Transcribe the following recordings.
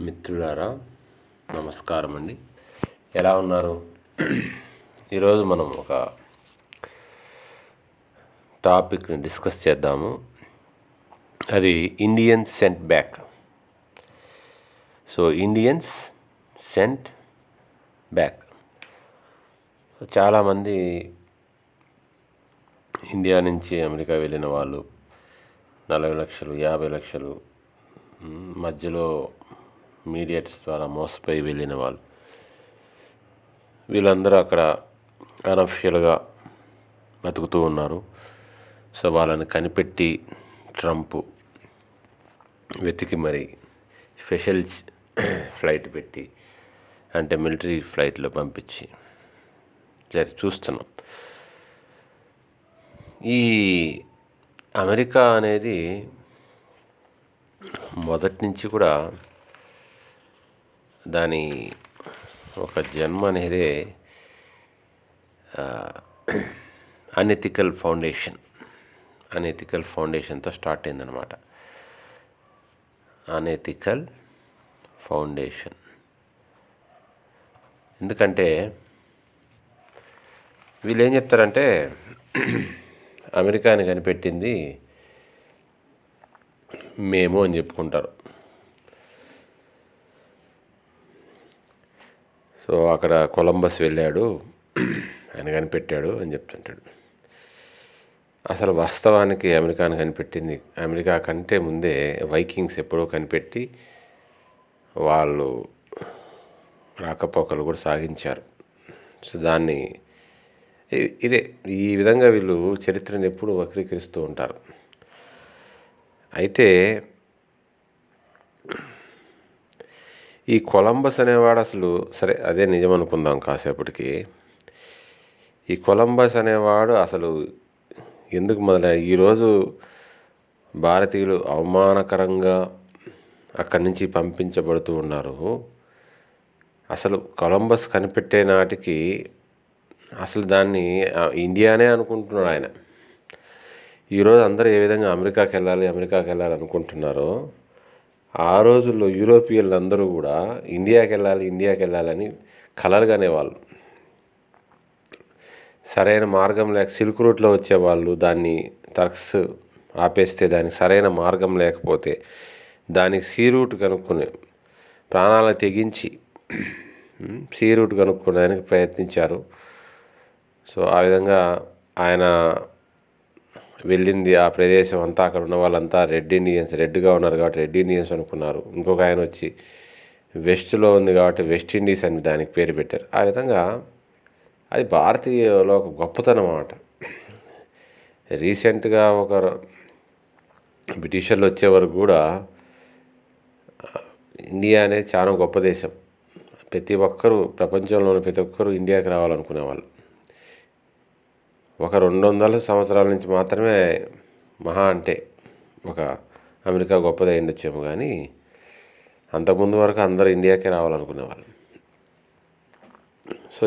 మిత్రులారా, నమస్కారం అండి. ఎలా ఉన్నారు? ఈరోజు మనం ఒక టాపిక్ని డిస్కస్ చేద్దాము. అది Indians sent back. Indians sent back. చాలామంది ఇండియా నుంచి అమెరికా వెళ్ళిన వాళ్ళు 40 లక్షలు 50 లక్షలు మధ్యలో మీడియేటర్స్ ద్వారా మోసపోయి వెళ్ళిన వాళ్ళు, వీళ్ళందరూ అక్కడ అనఫిషియల్గా బతుకుతూ ఉన్నారు. వాళ్ళని కనిపెట్టి ట్రంప్ వెతికి మరి స్పెషల్ ఫ్లైట్ పెట్టి, అంటే మిలిటరీ ఫ్లైట్లో పంపించి చూస్తున్నాం. ఈ అమెరికా అనేది మొదటి నుంచి కూడా దాని ఒక జన్మ అనేది అనెథికల్ ఫౌండేషన్తో స్టార్ట్ అయిందనమాట. Unethical foundation. ఎందుకంటే వీళ్ళు ఏం చెప్తారంటే అమెరికాని కనిపెట్టింది మేము అని చెప్పుకుంటారు. అక్కడ కొలంబస్ వెళ్ళాడు, ఆయన కనిపెట్టాడు అని చెప్తుంటాడు. అసలు వాస్తవానికి అమెరికాను కనిపెట్టింది, అమెరికా కంటే ముందే వైకింగ్స్ ఎప్పుడో కనిపెట్టి వాళ్ళు రాకపోకలు కూడా సాగించారు. దాన్ని ఈ విధంగా వీళ్ళు చరిత్రను ఎప్పుడు వక్రీకరిస్తూ ఉంటారు. అయితే ఈ కొలంబస్ అనేవాడు అసలు సరే అదే నిజం అనుకుందాం కాసేపటికి. ఈ కొలంబస్ అనేవాడు అసలు ఎందుకు మొదలయ్యాడు? ఈరోజు భారతీయులు అవమానకరంగా అక్కడి నుంచి పంపించబడుతూ ఉన్నారు. అసలు కొలంబస్ కనిపెట్టే నాటికి అసలు దాన్ని ఇండియానే అనుకుంటున్నాడు ఆయన. ఈరోజు అందరూ ఏ విధంగా అమెరికాకి వెళ్ళాలి అనుకుంటున్నారో, ఆ రోజుల్లో యూరోపియన్లు అందరూ కూడా ఇండియాకి వెళ్ళాలని కలలుగానేవాళ్ళు. సరైన మార్గం లేక సిల్క్ రూట్లో వచ్చేవాళ్ళు దాన్ని టర్క్స్ ఆపేస్తే దానికి సరైన మార్గం లేకపోతే దానికి సీ రూట్ కనుక్కొని ప్రాణాలను తెగించి సీ రూట్ కనుక్కోవడానికి ప్రయత్నించారు. ఆ విధంగా ఆయన వెళ్ళింది ఆ ప్రదేశం అంతా, అక్కడ ఉన్న వాళ్ళంతా రెడ్గా ఉన్నారు కాబట్టి రెడ్ ఇండియన్స్ అనుకున్నారు. ఇంకొక ఆయన వచ్చి వెస్ట్లో ఉంది కాబట్టి వెస్ట్ ఇండీస్ అని దానికి పేరు పెట్టారు. ఆ విధంగా అది భారతీయులో ఒక గొప్పతనం అన్నమాట. రీసెంట్గా ఒక బ్రిటిషర్లు వచ్చే వరకు కూడా ఇండియా అనేది చాలా గొప్ప దేశం. ప్రతి ఒక్కరూ, ప్రపంచంలోని ప్రతి ఒక్కరూ ఇండియాకి రావాలనుకునేవాళ్ళు. ఒక 200 సంవత్సరాల నుంచి మాత్రమే మహా అంటే ఒక అమెరికా గొప్పది అయ్యుండొచ్చేమో, కానీ అంతకుముందు వరకు అందరూ ఇండియాకే రావాలనుకునేవాళ్ళు.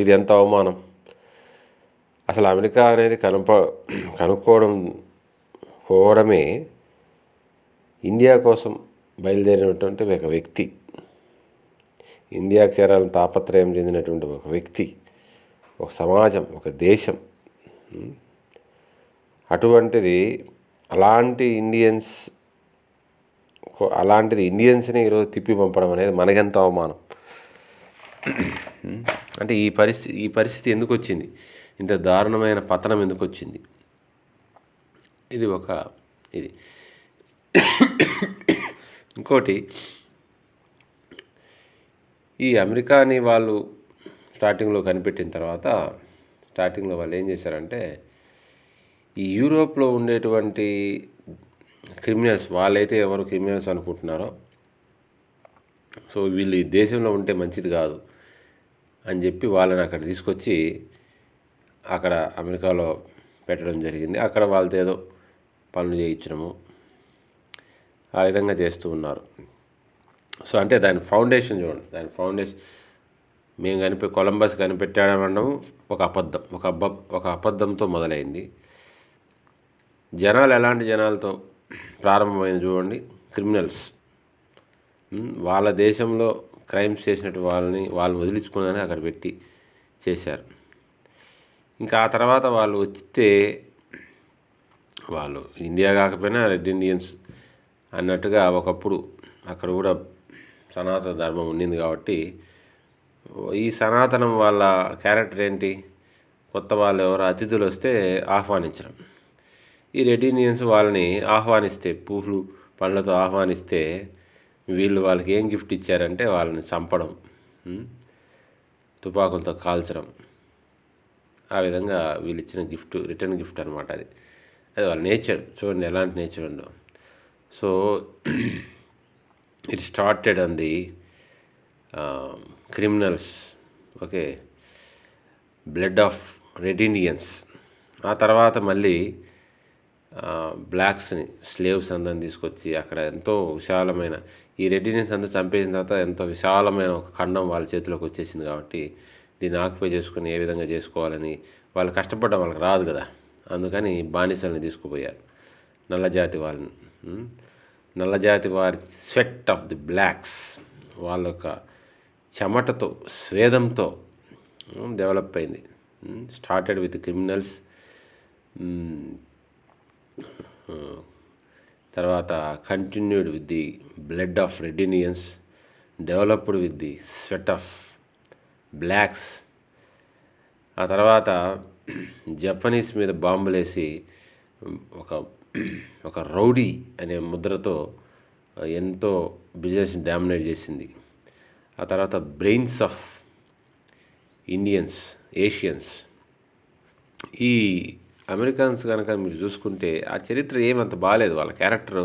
ఇది ఎంత అవమానం. అసలు అమెరికా అనేది కనుక్కోవడమే ఇండియా కోసం బయలుదేరినటువంటి ఒక వ్యక్తి, ఇండియాకు చేరాలని తాపత్రయం చెందినటువంటి ఒక వ్యక్తి, ఒక సమాజం, ఒక దేశం. అటువంటిది అలాంటిది ఇండియన్స్ని ఈరోజు తిప్పి పంపడం అనేది మనకెంత అవమానం. అంటే ఈ పరిస్థితి ఎందుకు వచ్చింది? ఇంత దారుణమైన పతనం ఎందుకు వచ్చింది? ఇది ఇంకోటి, ఈ అమెరికాని వాళ్ళు స్టార్టింగ్లో కనిపెట్టిన తర్వాత వాళ్ళు ఏం చేశారంటే, ఈ యూరోప్లో ఉండేటువంటి క్రిమినల్స్, వాళ్ళైతే ఎవరు క్రిమినల్స్ అనుకుంటున్నారో, వీళ్ళు ఈ దేశంలో ఉంటే మంచిది కాదు అని చెప్పి వాళ్ళని అక్కడ తీసుకొచ్చి అక్కడ అమెరికాలో పెట్టడం జరిగింది. అక్కడ వాళ్ళతో ఏదో పనులు చేయించడము, ఆ విధంగా చేస్తూ ఉన్నారు. అంటే దాని ఫౌండేషన్ చూడండి. మేము కొలంబస్ కనిపెట్టాడనడం ఒక అబద్ధంతో మొదలైంది. జనాలు ఎలాంటి జనాలతో ప్రారంభమైంది చూడండి. క్రిమినల్స్, వాళ్ళ దేశంలో క్రైమ్స్ చేసినట్టు వాళ్ళు వదిలించుకుని అక్కడ పెట్టి చేశారు. ఇంకా ఆ తర్వాత వాళ్ళు వచ్చితే వాళ్ళు ఇండియా కాకపోయినా రెడ్ ఇండియన్స్ అన్నట్టుగా ఒకప్పుడు అక్కడ కూడా సనాతన ధర్మం ఉండింది కాబట్టి ఈ సనాతనం వాళ్ళ క్యారెక్టర్ ఏంటి, కొత్త వాళ్ళు ఎవరు అతిథులు వస్తే ఆహ్వానించడం. ఈ రెడ్ ఇండియన్స్ వాళ్ళని ఆహ్వానిస్తే పూలు పండ్లతో ఆహ్వానిస్తే వీళ్ళు వాళ్ళకి ఏం గిఫ్ట్ ఇచ్చారంటే వాళ్ళని చంపడం, తుపాకులతో కాల్చడం. ఆ విధంగా వీళ్ళు ఇచ్చిన గిఫ్ట్ రిటర్న్ గిఫ్ట్ అనమాట. అది వాళ్ళ నేచర్. చూడండి ఎలాంటి నేచర్ ఉందో. So it started on the criminals, okay, blood of red Indians. ఆ తర్వాత మళ్ళీ బ్లాక్స్ని, స్లేవ్స్ అందరిని తీసుకొచ్చి అక్కడ ఎంతో విశాలమైన ఈ రెడ్ ఇండియన్స్ అంతా చంపేసిన తర్వాత ఎంతో విశాలమైన ఒక ఖండం వాళ్ళ చేతిలోకి వచ్చేసింది. కాబట్టి దీన్ని ఆక్యుపై చేసుకుని ఏ విధంగా చేసుకోవాలని వాళ్ళు కష్టపడ్డం వాళ్ళకి రాదు కదా, అందుకని బానిసల్ని తీసుకుపోయారు నల్లజాతి వాళ్ళని. నల్లజాతి వారి స్వెట్ ఆఫ్ ది బ్లాక్స్, వాళ్ళ యొక్క చెమటతో స్వేదంతో డెవలప్ అయింది. స్టార్టెడ్ విత్ క్రిమినల్స్, తర్వాత continued with the blood of red Indians, developed with the sweat of blacks. ఆ తర్వాత జపనీస్ మీద బాంబులేసి ఒక రౌడీ అనే ముద్రతో ఎంతో బిజినెస్ని డామినేట్ చేసింది. ఆ తర్వాత బ్రెయిన్స్ ఆఫ్ ఇండియన్స్, ఏషియన్స్. ఈ అమెరికన్స్ కనుక మీరు చూసుకుంటే ఆ చరిత్ర ఏమంత బాగాలేదు. వాళ్ళ క్యారెక్టర్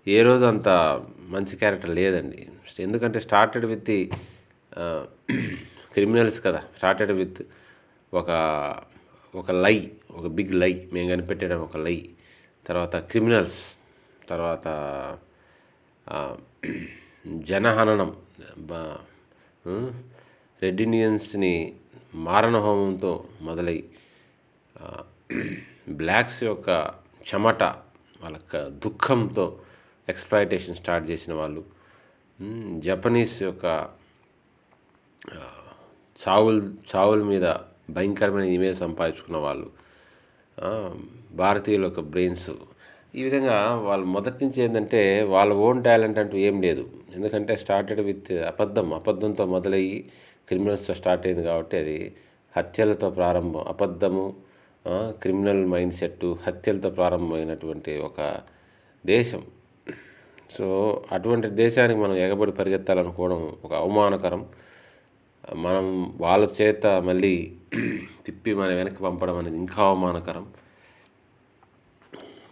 ఏ రోజు అంత మంచి క్యారెక్టర్ లేదండి. ఎందుకంటే స్టార్టెడ్ విత్ ది క్రిమినల్స్ కదా, స్టార్టెడ్ విత్ ఒక లై, ఒక బిగ్ లై, మేము కనిపెట్టడం ఒక లై. తర్వాత క్రిమినల్స్, తర్వాత జనహననం, రెడ్ ఇండియన్స్ని మారణ హోమంతో మొదలై బ్లాక్స్ యొక్క చెమట, వాళ్ళ దుఃఖంతో ఎక్స్‌ప్లాయిటేషన్ స్టార్ట్ చేసిన వాళ్ళు, జపనీస్ యొక్క చావుల మీద భయంకరమైన ఇమేజ్ సంపాదించుకున్న వాళ్ళు, భారతీయుల యొక్క బ్రెయిన్స్. ఈ విధంగా వాళ్ళు మొదటి నుంచి ఏంటంటే వాళ్ళ ఓన్ టాలెంట్ అంటూ ఏం లేదు. ఎందుకంటే స్టార్టెడ్ విత్ అబద్ధంతో మొదలయ్యి క్రిమినల్స్తో స్టార్ట్ అయింది కాబట్టి అది హత్యలతో ప్రారంభం. అబద్ధము, క్రిమినల్ మైండ్ సెట్, హత్యలతో ప్రారంభమైనటువంటి ఒక దేశం. సో అటువంటి దేశానికి మనం ఎగబడి పరిగెత్తాలనుకోవడం ఒక అవమానకరం. మనం వాళ్ళ చేత మళ్ళీ తిప్పి మన వెనక్కి పంపడం అనేది ఇంకా అవమానకరం.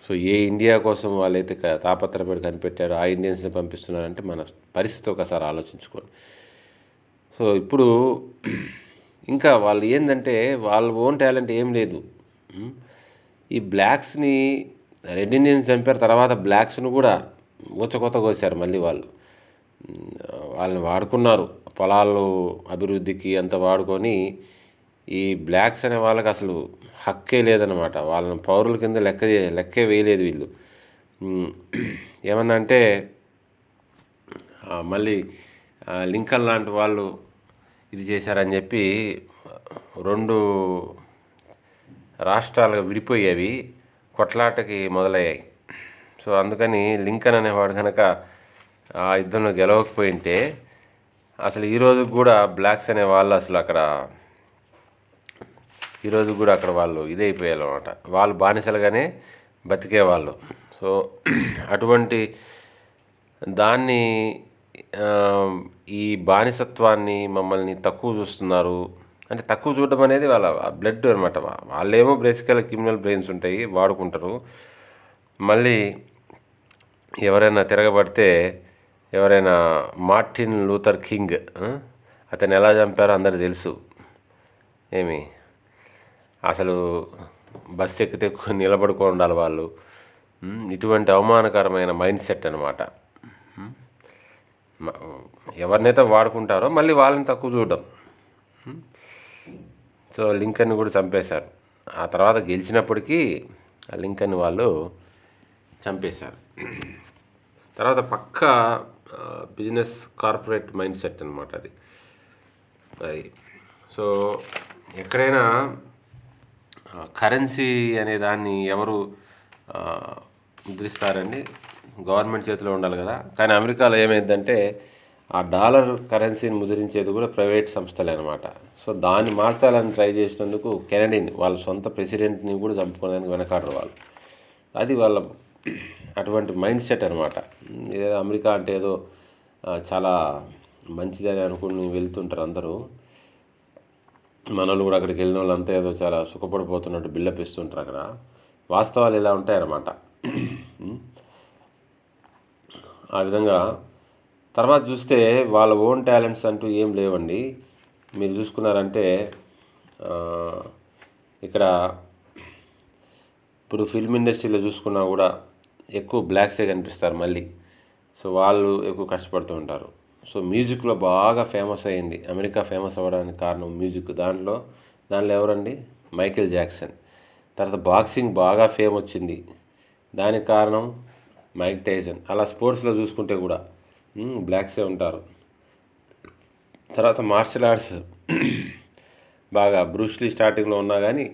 సో ఏ ఇండియా కోసం వాళ్ళైతే తాపత్రపడి కనిపెట్టారో ఆ ఇండియన్స్ని పంపిస్తున్నారంటే మన పరిస్థితి ఒకసారి ఆలోచించుకోండి. సో ఇప్పుడు ఇంకా వాళ్ళు ఏంటంటే వాళ్ళ ఓన్ టాలెంట్ ఏం లేదు. ఈ బ్లాక్స్ని రెడ్ ఇండియన్స్ చంపారు, తర్వాత బ్లాక్స్ను కూడా ఊచకొత్త కోసారు. మళ్ళీ వాళ్ళని వాడుకున్నారు పొలాలు అభివృద్ధికి అంత వాడుకొని. ఈ బ్లాక్స్ అనే వాళ్ళకి అసలు హక్కే లేదనమాట. వాళ్ళని పౌరుల కింద లెక్కే వేయలేదు వీళ్ళు. ఏమన్నా అంటే మళ్ళీ లింకన్ లాంటి వాళ్ళు ఇది చేశారని చెప్పి 2 రాష్ట్రాలుగా విడిపోయేవి, కొట్లాటకి మొదలయ్యాయి. సో అందుకని లింకన్ అనేవాడు కనుక ఆ యుద్ధంలో గెలవకపోయింటే అసలు ఈరోజు కూడా బ్లాక్స్ అనే వాళ్ళు అసలు అక్కడ ఈరోజు కూడా అక్కడ వాళ్ళు ఇదైపోయారు అనమాట. వాళ్ళు బానిసలుగానే బతికేవాళ్ళు. సో అటువంటి దాన్ని, ఈ బానిసత్వాన్ని మమ్మల్ని తక్కువ చూస్తున్నారు అంటే, తక్కువ చూడడం అనేది వాళ్ళ బ్లడ్ అనమాట. వాళ్ళేమో బేసికల్ క్రిమినల్ బ్రెయిన్స్ ఉంటాయి, వాడుకుంటారు. మళ్ళీ ఎవరైనా తిరగబడితే, ఎవరైనా మార్టిన్ లూథర్ కింగ్, అతను ఎలా చంపారో అందరికీ తెలుసు. అసలు బస్సు ఎక్కితే నిలబడుకొని ఉండాలి వాళ్ళు. ఇటువంటి అవమానకరమైన మైండ్ సెట్ అనమాట. ఎవరినైతే వాడుకుంటారో మళ్ళీ వాళ్ళని తక్కువ చూడడం. సో లింకన్ని కూడా చంపేశారు. ఆ తర్వాత గెలిచినప్పటికీ ఆ లింకన్ని వాళ్ళు చంపేశారు. తర్వాత బిజినెస్ కార్పొరేట్ మైండ్ సెట్ అనమాట అది. సో ఎక్కడైనా కరెన్సీ అనే దాన్ని ఎవరు ముద్రిస్తారండి? గవర్నమెంట్ చేతిలో ఉండాలి కదా. కానీ అమెరికాలో ఏమైందంటే ఆ డాలర్ కరెన్సీని ముద్రించేది కూడా ప్రైవేట్ సంస్థలే అనమాట. సో దాన్ని మార్చాలని ట్రై చేసినందుకు కెనడీని వాళ్ళ సొంత ప్రెసిడెంట్ని కూడా చంపుకోవడానికి వెనకాడరు వాళ్ళు. అది వాళ్ళ అటువంటి మైండ్ సెట్ అనమాట. ఏదో అమెరికా అంటే ఏదో చాలా మంచిదని అనుకుని వెళ్తుంటారు అందరూ. మనోళ్ళు కూడా అక్కడికి వెళ్ళిన వాళ్ళంతా ఏదో చాలా సుఖపడిపోతున్నట్టు బిల్డప్ ఇస్తుంటారు. అక్కడ వాస్తవాలు ఇలా ఉంటాయన్నమాట. ఆ విధంగా తర్వాత చూస్తే వాళ్ళ ఓన్ టాలెంట్స్ అంటూ ఏం లేవండి. మీరు చూసుకున్నారంటే ఇక్కడ ఇప్పుడు ఫిల్మ్ ఇండస్ట్రీలో చూసుకున్నా కూడా ఎక్కువ బ్లాక్సే కనిపిస్తారు మళ్ళీ. సో వాళ్ళు ఎక్కువ కష్టపడుతూ ఉంటారు. సో మ్యూజిక్లో బాగా ఫేమస్ అయ్యింది. అమెరికా ఫేమస్ అవ్వడానికి కారణం మ్యూజిక్. దాంట్లో ఎవరండి? Michael Jackson. తర్వాత బాక్సింగ్ బాగా ఫేమ్ వచ్చింది, దానికి కారణం మైక్ టైసన్. అలా స్పోర్ట్స్లో చూసుకుంటే కూడా బ్లాక్సే ఉంటారు. తర్వాత మార్షల్ ఆర్ట్స్ బాగా బ్రూస్లీ స్టార్టింగ్లో ఉన్నా కానీ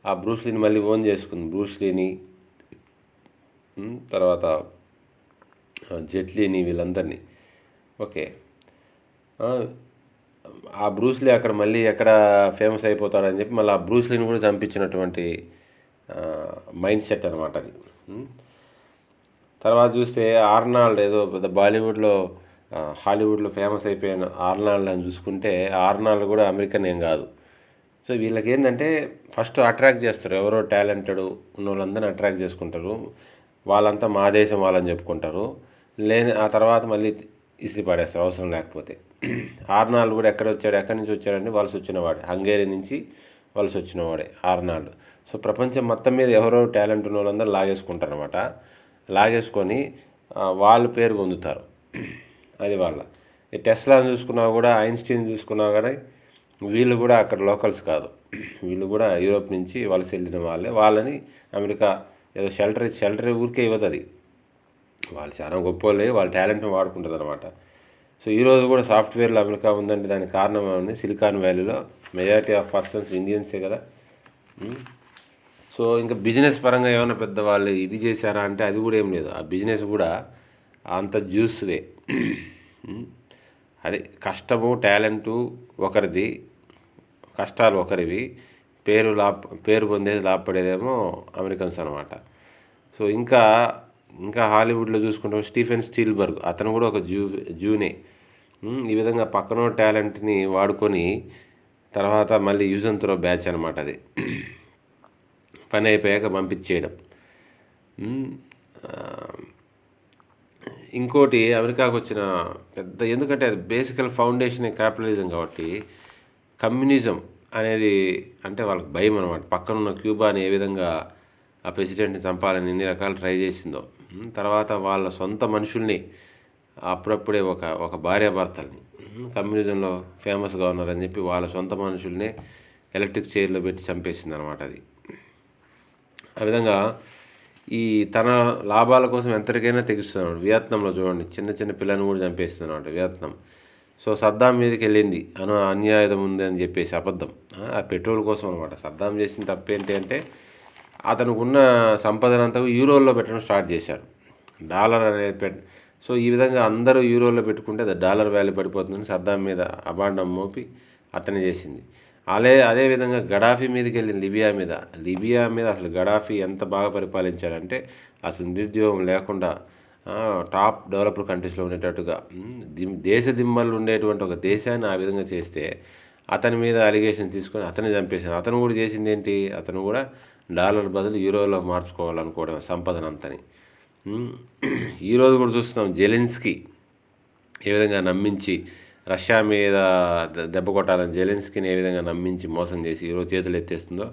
ఆ బ్రూస్లీని మళ్ళీ ఓన్ చేసుకుంది. బ్రూస్లీని తర్వాత జెట్లీని వీళ్ళందరినీ. ఓకే, ఆ బ్రూస్లీ అక్కడ మళ్ళీ ఎక్కడ ఫేమస్ అయిపోతాడని చెప్పి మళ్ళీ ఆ బ్రూస్లీని కూడా చంపించినటువంటి మైండ్ సెట్ అనమాట అది. తర్వాత చూస్తే ఆర్నాల్డ్, ఏదో పెద్ద బాలీవుడ్లో హాలీవుడ్లో ఫేమస్ అయిపోయిన ఆర్నాల్డ్ అని చూసుకుంటే ఆర్నాల్డ్ కూడా అమెరికన్ ఏం కాదు. సో వీళ్ళకి ఏంటంటే ఫస్ట్ అట్రాక్ట్ చేస్తారు, ఎవరో టాలెంటెడ్ ఉన్న వాళ్ళందరినీ అట్రాక్ట్ చేసుకుంటారు. వాళ్ళంతా మా దేశం వాళ్ళని చెప్పుకుంటారు. ఆ తర్వాత మళ్ళీ ఇసిరి పడేస్తారు అవసరం లేకపోతే. ఆర్నాల్డ్ కూడా ఎక్కడి నుంచి వచ్చాడంటే వలస వచ్చినవాడే, హంగేరీ నుంచి వలస వచ్చినవాడే ఆర్నాల్డ్. సో ప్రపంచం మొత్తం మీద ఎవరో టాలెంట్ ఉన్న వాళ్ళందరూ లాగేసుకుంటారు అనమాట. లాగేసుకొని వాళ్ళ పేరు పొందుతారు. అది వాళ్ళ. ఈ టెస్లాని చూసుకున్నా కూడా, ఐన్స్టీన్ చూసుకున్నా కానీ వీళ్ళు కూడా అక్కడ లోకల్స్ కాదు. వీళ్ళు కూడా యూరోప్ నుంచి వలస వెళ్ళిన వాళ్ళని అమెరికా ఏదో షెల్టర్ ఊరికే ఇవ్వదు. అది వాళ్ళు చాలా గొప్ప వాళ్ళే, వాళ్ళ టాలెంట్ని వాడుకుంటుంది అనమాట. సో ఈరోజు కూడా సాఫ్ట్వేర్లో అమెరికా ఉందంటే దానికి కారణం ఏమని, సిలికాన్ వ్యాలీలో మెజారిటీ ఆఫ్ పర్సన్స్ ఇండియన్సే కదా. సో ఇంకా బిజినెస్ పరంగా ఏమైనా పెద్దవాళ్ళు ఇది చేశారా అంటే అది కూడా ఏం లేదు. ఆ బిజినెస్ కూడా అంత జ్యూస్దే. అది కష్టము టాలెంటు ఒకరిది, కష్టాలు ఒకరివి, పేరు పొందేది లాభపడేదేమో అమెరికన్స్ అనమాట. సో ఇంకా హాలీవుడ్లో చూసుకుంటే స్టీఫెన్ స్పీల్బర్గ్, అతను కూడా ఒక జూనే. ఈ విధంగా పక్కనో టాలెంట్ని వాడుకొని తర్వాత మళ్ళీ యూజ్ అండ్ త్రో బ్యాచ్ అనమాట. అది పని అయిపోయాక పంపించేయడం. ఇంకోటి అమెరికాకు వచ్చిన పెద్ద, ఎందుకంటే అది బేసికల్ ఫౌండేషన్ క్యాపిటలిజం కాబట్టి కమ్యూనిజం అనేది అంటే వాళ్ళకి భయం అనమాట. పక్కనున్న క్యూబాని ఏ విధంగా ఆ ప్రెసిడెంట్ని చంపాలని ఎన్ని రకాలు ట్రై చేసిందో. తర్వాత వాళ్ళ సొంత మనుషుల్ని అప్పుడప్పుడే ఒక భార్యాభర్తల్ని కమ్యూనిజంలో ఫేమస్గా ఉన్నారని చెప్పి వాళ్ళ సొంత మనుషుల్నే ఎలక్ట్రిక్ చైర్లో పెట్టి చంపేసింది అనమాట. అది ఆ విధంగా ఈ తన లాభాల కోసం ఎంతటికైనా తెగిస్తున్నాడు. వియత్నంలో చూడండి, చిన్న పిల్లలను కూడా చంపేస్తున్నాడు వియత్నాం. సో సద్దాం మీదకి వెళ్ళింది అన్యాయుధం ఉంది అని చెప్పేసి అబద్ధం. ఆ పెట్రోల్ కోసం అనమాట. సద్దాం చేసిన తప్పేంటి అంటే అతనికి ఉన్న సంపదనంతా యూరోల్లో పెట్టడం స్టార్ట్ చేశారు. డాలర్ అనేది సో ఈ విధంగా అందరూ యూరోల్లో పెట్టుకుంటే అది డాలర్ వాల్యూ పడిపోతుందని సద్దాం మీద అభాండం మోపి అతనే చేసింది. అదేవిధంగా గడాఫీ మీదకి వెళ్ళింది, లిబియా మీద అసలు గడాఫీ ఎంత బాగా పరిపాలించాడంటే అసలు నిరుద్యోగం లేకుండా టాప్ డెవలప్డ్ కంట్రీస్లో ఉండేటట్టుగా దేశ దిమ్మలు ఉండేటువంటి ఒక దేశాన్ని ఆ విధంగా చేస్తే అతని మీద అలిగేషన్ తీసుకొని అతన్ని చంపేశారు. అతను కూడా చేసింది ఏంటి, అతను కూడా డాలర్ బదులు యూరోలో మార్చుకోవాలనుకోవడం సంపదనంతని. ఈరోజు కూడా చూస్తున్నాం జెలెన్స్కీ ఏ విధంగా నమ్మించి రష్యా మీద దెబ్బ కొట్టాలని జెలెన్స్కీని ఏ విధంగా నమ్మించి మోసం చేసి ఈరోజు చేతులు ఎత్తేస్తుందో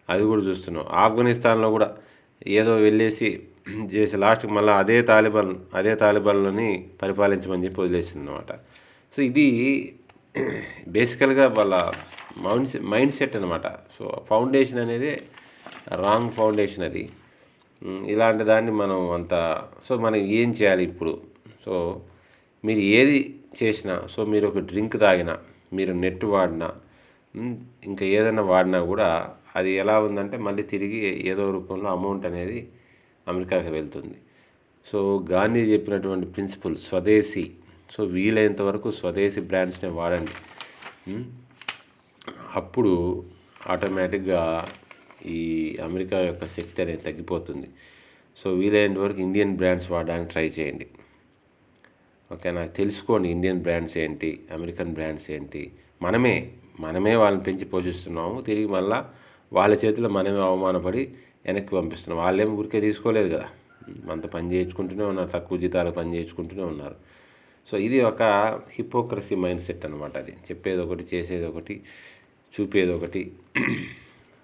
అది కూడా చూస్తున్నాం. ఆఫ్ఘనిస్తాన్లో కూడా ఏదో వెళ్ళేసి చేసి లాస్ట్కి మళ్ళీ అదే తాలిబాన్లని పరిపాలించమని చెప్పి వదిలేసింది అనమాట. సో ఇది బేసికల్గా వాళ్ళ మైండ్ సెట్ అనమాట. సో ఫౌండేషన్ అనేది రాంగ్ ఫౌండేషన్ అది. ఇలాంటి దాన్ని మనం సో మనం ఏం చేయాలి ఇప్పుడు? సో మీరు ఏది చేసినా, సో మీరు ఒక డ్రింక్ తాగినా, మీరు నెట్ వాడినా, ఇంకా ఏదైనా వాడినా కూడా అది ఎలా ఉందంటే మళ్ళీ తిరిగి ఏదో రూపంలో అమౌంట్ అనేది అమెరికాకి వెళ్తుంది. సో గాంధీ చెప్పినటువంటి ప్రిన్సిపల్ స్వదేశీ. సో వీలైనంత వరకు స్వదేశీ బ్రాండ్స్నే వాడండి. అప్పుడు ఆటోమేటిక్గా ఈ అమెరికా యొక్క శక్తి అనేది తగ్గిపోతుంది. సో వీలైనంత వరకు ఇండియన్ బ్రాండ్స్ వాడడానికి ట్రై చేయండి. ఓకేనా? తెలుసుకోండి ఇండియన్ బ్రాండ్స్ ఏంటి, అమెరికన్ బ్రాండ్స్ ఏంటి. మనమే వాళ్ళని పెంచి పోషిస్తున్నాము. తిరిగి మళ్ళా వాళ్ళ చేతిలో మనమే అవమానపడి వెనక్కి పంపిస్తున్నాం. వాళ్ళేం ఊరికే తీసుకోలేదు కదా, అంత పని చేయించుకుంటూనే ఉన్నారు, తక్కువ జీతాలు పని చేయించుకుంటూనే ఉన్నారు. సో ఇది ఒక హిపోక్రసీ మైండ్ సెట్ అనమాట. అది చెప్పేది ఒకటి, చేసేది ఒకటి, చూపేది ఒకటి,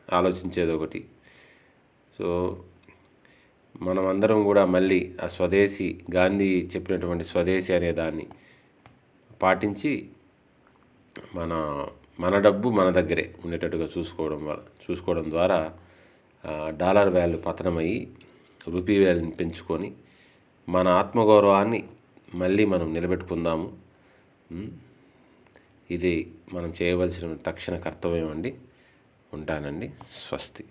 ఆలోచించేది ఒకటి. సో మనమందరం కూడా మళ్ళీ ఆ స్వదేశీ, గాంధీ చెప్పినటువంటి స్వదేశీ అనే దాన్ని పాటించి మన డబ్బు మన దగ్గరే ఉండేటట్టుగా చూసుకోవడం ద్వారా డాలర్ వాల్యూ పతనమయ్యి రూపీ వాల్యూని పెంచుకొని మన ఆత్మగౌరవాన్ని మళ్ళీ మనం నిలబెట్టుకుందాము. ఇది మనం చేయవలసిన తక్షణ కర్తవ్యం అండి. ఉంటానండి. స్వస్తి.